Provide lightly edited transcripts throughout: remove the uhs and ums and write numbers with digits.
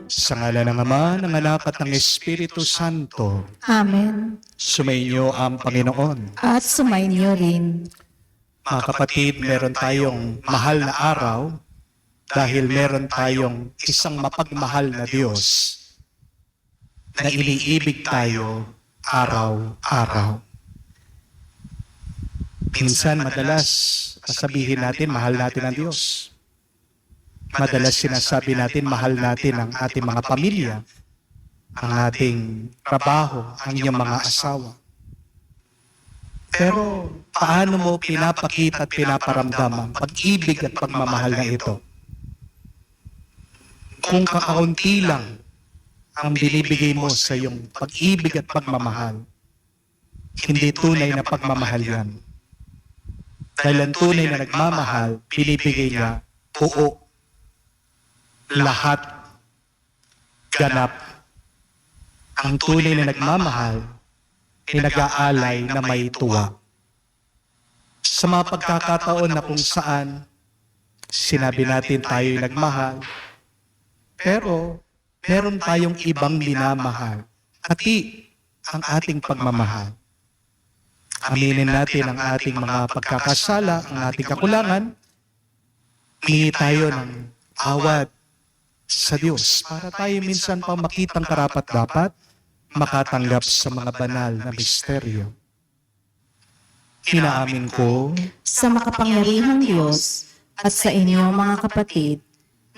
Sa ngalan ng Ama, ng Anak at ng Espiritu Santo. Amen. Sumainyo ang Panginoon. At sumainyo rin. Mga kapatid, meron tayong mahal na araw dahil meron tayong isang mapagmahal na Diyos na iniibig tayo araw-araw. Minsan, madalas, sasabihin natin, mahal natin ang Diyos. Madalas sinasabi natin, mahal natin ang ating mga pamilya, ang ating trabaho, ang iyong mga asawa. Pero paano mo pinapakita at pinaparamdam ang pag-ibig at pagmamahal na ito? Kung kakaunti lang ang binibigay mo sa iyong pag-ibig at pagmamahal, hindi tunay na pagmamahal yan. Dahil ang tunay na nagmamahal, binibigay niya buo, lahat, ganap. Ang tunay na nagmamahal, pinag-aalay na may tuwa. Sa mga pagkakataon na kung saan sinabi natin tayo'y nagmahal, pero meron tayong ibang minamahal, pati ang ating pagmamahal. Aminin natin ang ating mga pagkakasala, ang ating kakulangan, hingi tayo ng awad sa Diyos para tayo minsan pa makitang karapat-dapat makatanggap sa mga banal na misteryo. Inaamin ko Sa makapangyarihang Diyos at sa inyo mga kapatid,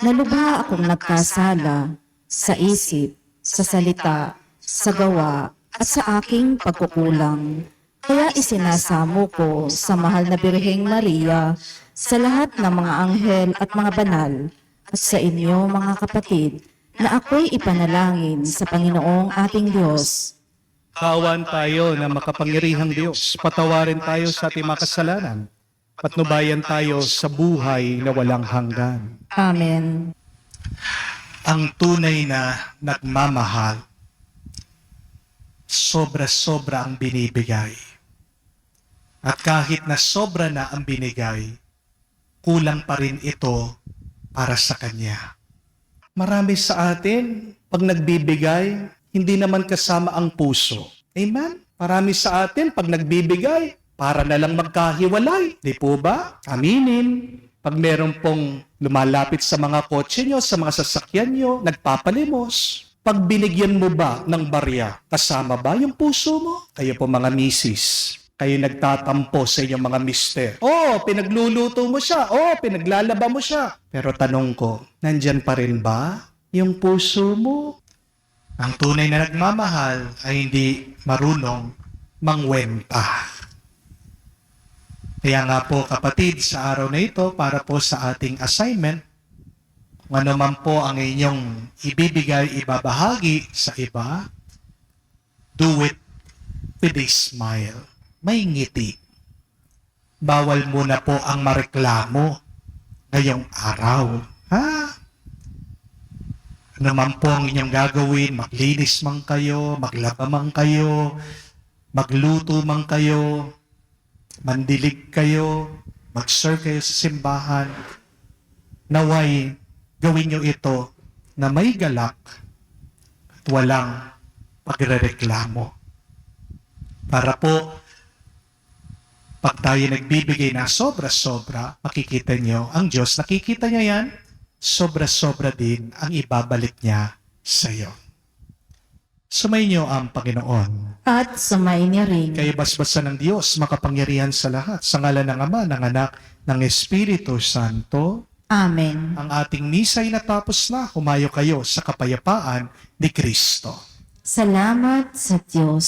na lubha akong nagkasala sa isip, sa salita, sa gawa, at sa aking pagkukulang. Kaya isinasamo ko sa mahal na Birheng Maria, sa lahat ng mga anghel at mga banal, at sa inyo mga kapatid, na ako'y ipanalangin sa Panginoong ating Diyos. kawan tayo na makapangyarihang Diyos. Patawarin tayo sa ating mga kasalanan. Patnubayan tayo sa buhay na walang hanggan. Amen. Ang tunay na nagmamahal, sobra-sobra ang binibigay. At kahit na sobra na ang binigay, kulang pa rin ito para sa Kanya. Marami sa atin, pag nagbibigay, hindi naman kasama ang puso. Amen? Marami sa atin, pag nagbibigay, para na lang magkahiwalay. Di po ba? Aminin. Pag meron pong lumalapit sa mga kotse nyo, sa mga sasakyan nyo, nagpapalimos. Pag binigyan mo ba ng barya, kasama ba yung puso mo? Kayo po mga misis, kayo nagtatampo sa inyong mga mister. Pinagluluto mo siya. Pinaglalaba mo siya. Pero tanong ko, nandyan pa rin ba yung puso mo? Ang tunay na nagmamahal ay hindi marunong mangwenta. Kaya nga po kapatid, sa araw na ito, para po sa ating assignment, kung ano man po ang inyong ibibigay, ibabahagi sa iba, do it with a smile. May ngiti. Bawal muna po ang mareklamo ngayong araw. Ano man po ang inyong gagawin, maglinis man kayo, maglaba man kayo, magluto man kayo, mandilig kayo, mag-serve kayo sa simbahan, naway gawin nyo ito na may galak at walang pagrereklamo. Para po, pag tayo nagbibigay na sobra-sobra, makikita nyo, ang Diyos, nakikita niya yan, sobra-sobra din ang ibabalik niya sa iyo. Sumainyo ang Panginoon. At sumainyo rin. Kayo basbasan ng Diyos, makapangyarihan sa lahat, sa ngalan ng Ama, ng Anak, ng Espiritu Santo. Amen. Ang ating misa ay natapos na. Humayo kayo sa kapayapaan ni Kristo. Salamat sa Diyos.